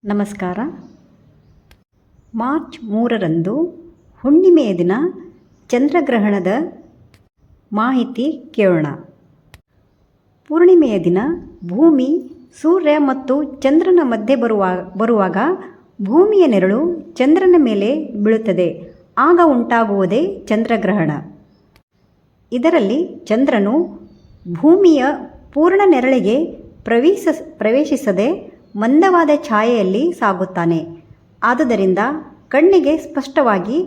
ನಮಸ್ಕಾರ. ಮಾರ್ಚ್ 3ರಂದು ಹುಣ್ಣಿಮೆಯ ದಿನ ಚಂದ್ರಗ್ರಹಣದ ಮಾಹಿತಿ ಕೇಳೋಣ. ಪೂರ್ಣಿಮೆಯ ದಿನ ಭೂಮಿ, ಸೂರ್ಯ ಮತ್ತು ಚಂದ್ರನ ಮಧ್ಯೆ ಬರುವಾಗ ಭೂಮಿಯ ನೆರಳು ಚಂದ್ರನ ಮೇಲೆ ಬೀಳುತ್ತದೆ. ಆಗ ಉಂಟಾಗುವುದೇ ಚಂದ್ರಗ್ರಹಣ. ಇದರಲ್ಲಿ ಚಂದ್ರನು ಭೂಮಿಯ ಪೂರ್ಣ ನೆರಳಿಗೆ ಪ್ರವೇಶಿಸದೆ ಮಂದವಾದ ಛಾಯೆಯಲ್ಲಿ ಸಾಗುತ್ತಾನೆ. ಆದುದರಿಂದ ಕಣ್ಣಿಗೆ ಸ್ಪಷ್ಟವಾಗಿ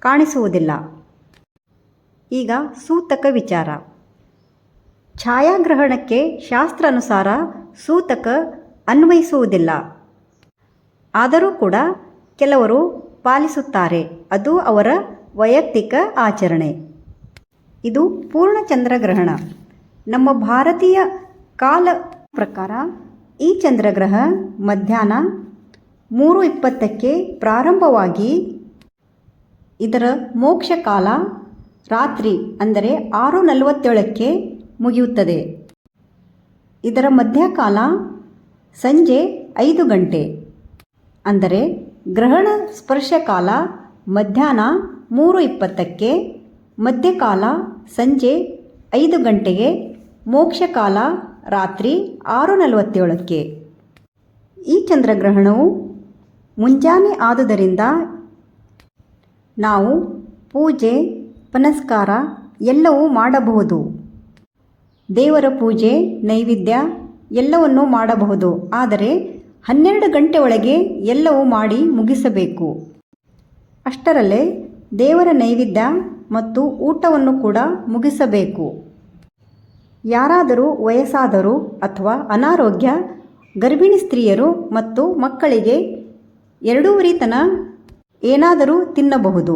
ಕಾಣಿಸುವುದಿಲ್ಲ. ಈಗ ಸೂತಕ ವಿಚಾರ. ಛಾಯಾಗ್ರಹಣಕ್ಕೆ ಶಾಸ್ತ್ರಾನುಸಾರ ಸೂತಕ ಅನ್ವಯಿಸುವುದಿಲ್ಲ. ಆದರೂ ಕೂಡ ಕೆಲವರು ಪಾಲಿಸುತ್ತಾರೆ. ಅದು ಅವರ ವೈಯಕ್ತಿಕ ಆಚರಣೆ. ಇದು ಪೂರ್ಣ ಚಂದ್ರಗ್ರಹಣ. ನಮ್ಮ ಭಾರತೀಯ ಕಾಲ ಪ್ರಕಾರ ಈ ಚಂದ್ರಗ್ರಹ ಮಧ್ಯಾಹ್ನ 3:20ಕ್ಕೆ ಪ್ರಾರಂಭವಾಗಿ ಇದರ ಮೋಕ್ಷ ಕಾಲ ರಾತ್ರಿ ಅಂದರೆ 6:47ಕ್ಕೆ ಮುಗಿಯುತ್ತದೆ. ಇದರ ಮಧ್ಯಕಾಲ ಸಂಜೆ 5 ಗಂಟೆ. ಅಂದರೆ ಗ್ರಹಣ ಸ್ಪರ್ಶ ಕಾಲ ಮಧ್ಯಾಹ್ನ 3:20ಕ್ಕೆ, ಮಧ್ಯಕಾಲ ಸಂಜೆ 5 ಗಂಟೆಗೆ, ಮೋಕ್ಷಕಾಲ ರಾತ್ರಿ 6:47ಕ್ಕೆ. ಈ ಚಂದ್ರಗ್ರಹಣವು ಮುಂಜಾನೆ ಆದುದರಿಂದ ನಾವು ಪೂಜೆ ಪುನಸ್ಕಾರ ಎಲ್ಲವೂ ಮಾಡಬಹುದು. ದೇವರ ಪೂಜೆ, ನೈವೇದ್ಯ ಎಲ್ಲವನ್ನೂ ಮಾಡಬಹುದು. ಆದರೆ 12 ಗಂಟೆ ಒಳಗೆ ಎಲ್ಲವೂ ಮಾಡಿ ಮುಗಿಸಬೇಕು. ಅಷ್ಟರಲ್ಲೇ ದೇವರ ನೈವೇದ್ಯ ಮತ್ತು ಊಟವನ್ನು ಕೂಡ ಮುಗಿಸಬೇಕು. ಯಾರಾದರೂ ವಯಸ್ಸಾದರು ಅಥವಾ ಅನಾರೋಗ್ಯ, ಗರ್ಭಿಣಿ ಸ್ತ್ರೀಯರು ಮತ್ತು ಮಕ್ಕಳಿಗೆ 2:30 ತನ ಏನಾದರೂ ತಿನ್ನಬಹುದು.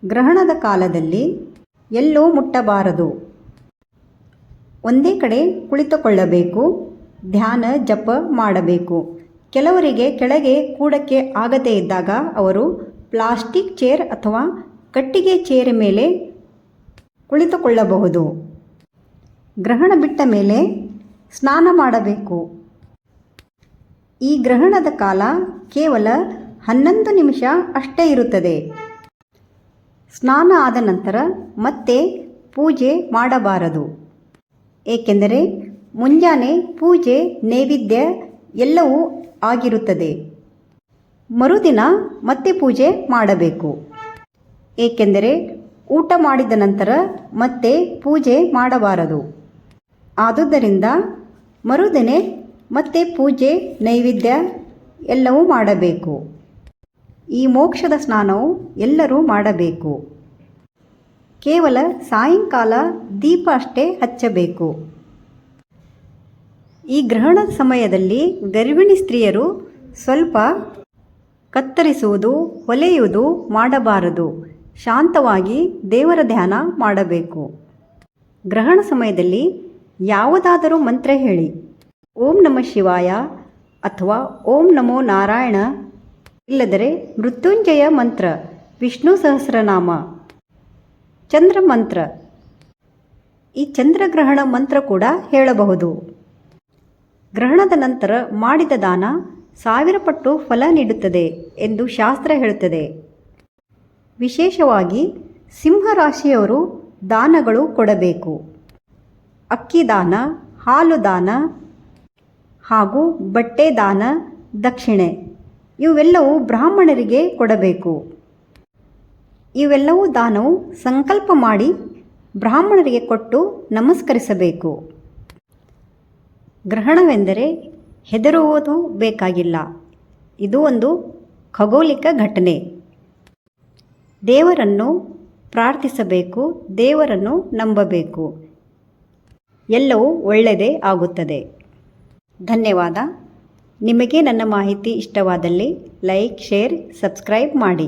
ಗ್ರಹಣದ ಕಾಲದಲ್ಲಿ ಎಲ್ಲೂ ಮುಟ್ಟಬಾರದು. ಒಂದೇ ಕಡೆ ಕುಳಿತುಕೊಳ್ಳಬೇಕು. ಧ್ಯಾನ ಜಪ ಮಾಡಬೇಕು. ಕೆಲವರಿಗೆ ಕೆಳಗೆ ಕೂಡಕ್ಕೆ ಆಗದೇ ಇದ್ದಾಗ ಅವರು ಪ್ಲಾಸ್ಟಿಕ್ ಚೇರ್ ಅಥವಾ ಕಟ್ಟಿಗೆ ಚೇರ್ ಮೇಲೆ ಕುಳಿತುಕೊಳ್ಳಬಹುದು. ಗ್ರಹಣ ಬಿಟ್ಟ ಮೇಲೆ ಸ್ನಾನ ಮಾಡಬೇಕು. ಈ ಗ್ರಹಣದ ಕಾಲ ಕೇವಲ 11 ನಿಮಿಷ ಅಷ್ಟೇ ಇರುತ್ತದೆ. ಸ್ನಾನ ಆದ ನಂತರ ಮತ್ತೆ ಪೂಜೆ ಮಾಡಬಾರದು. ಏಕೆಂದರೆ ಮುಂಜಾನೆ ಪೂಜೆ, ನೈವೇದ್ಯ ಎಲ್ಲವೂ ಆಗಿರುತ್ತದೆ. ಮರುದಿನ ಮತ್ತೆ ಪೂಜೆ ಮಾಡಬೇಕು. ಏಕೆಂದರೆ ಊಟ ಮಾಡಿದ ನಂತರ ಮತ್ತೆ ಪೂಜೆ ಮಾಡಬಾರದು. ಆದುದರಿಂದ ಮರುದಿನ ಮತ್ತೆ ಪೂಜೆ, ನೈವೇದ್ಯ ಎಲ್ಲವೂ ಮಾಡಬೇಕು. ಈ ಮೋಕ್ಷದ ಸ್ನಾನವು ಎಲ್ಲರೂ ಮಾಡಬೇಕು. ಕೇವಲ ಸಾಯಂಕಾಲ ದೀಪ ಅಷ್ಟೇ ಹಚ್ಚಬೇಕು. ಈ ಗ್ರಹಣದ ಸಮಯದಲ್ಲಿ ಗರ್ಭಿಣಿ ಸ್ತ್ರೀಯರು ಸ್ವಲ್ಪ ಕತ್ತರಿಸುವುದು, ಹೊಲೆಯುವುದು ಮಾಡಬಾರದು. ಶಾಂತವಾಗಿ ದೇವರ ಧ್ಯಾನ ಮಾಡಬೇಕು. ಗ್ರಹಣ ಸಮಯದಲ್ಲಿ ಯಾವುದಾದರೂ ಮಂತ್ರ ಹೇಳಿ. ಓಂ ನಮಃ ಶಿವಾಯ ಅಥವಾ ಓಂ ನಮೋ ನಾರಾಯಣ, ಇಲ್ಲದರೆ ಮೃತ್ಯುಂಜಯ ಮಂತ್ರ, ವಿಷ್ಣು ಸಹಸ್ರನಾಮ, ಚಂದ್ರ ಮಂತ್ರ, ಈ ಚಂದ್ರಗ್ರಹಣ ಮಂತ್ರ ಕೂಡ ಹೇಳಬಹುದು. ಗ್ರಹಣದ ನಂತರ ಮಾಡಿದ ದಾನ 1000 ಪಟ್ಟು ಫಲ ನೀಡುತ್ತದೆ ಎಂದು ಶಾಸ್ತ್ರ ಹೇಳುತ್ತದೆ. ವಿಶೇಷವಾಗಿ ಸಿಂಹರಾಶಿಯವರು ದಾನಗಳು ಕೊಡಬೇಕು. ಅಕ್ಕಿ ದಾನ, ಹಾಲು ದಾನ ಹಾಗೂ ಬಟ್ಟೆ ದಾನ, ದಕ್ಷಿಣೆ ಇವೆಲ್ಲವೂ ಬ್ರಾಹ್ಮಣರಿಗೆ ಕೊಡಬೇಕು. ಇವೆಲ್ಲವೂ ದಾನವು ಸಂಕಲ್ಪ ಮಾಡಿ ಬ್ರಾಹ್ಮಣರಿಗೆ ಕೊಟ್ಟು ನಮಸ್ಕರಿಸಬೇಕು. ಗ್ರಹಣವೆಂದರೆ ಹೆದರುವುದು ಬೇಕಾಗಿಲ್ಲ. ಇದು ಒಂದು ಖಗೋಳಿಕ ಘಟನೆ. ದೇವರನ್ನು ಪ್ರಾರ್ಥಿಸಬೇಕು. ದೇವರನ್ನು ನಂಬಬೇಕು. ಎಲ್ಲವೂ ಒಳ್ಳೆಯದೇ ಆಗುತ್ತದೆ. ಧನ್ಯವಾದ. ನಿಮಗೆ ನನ್ನ ಮಾಹಿತಿ ಇಷ್ಟವಾದಲ್ಲಿ ಲೈಕ್, ಶೇರ್, ಸಬ್ಸ್ಕ್ರೈಬ್ ಮಾಡಿ.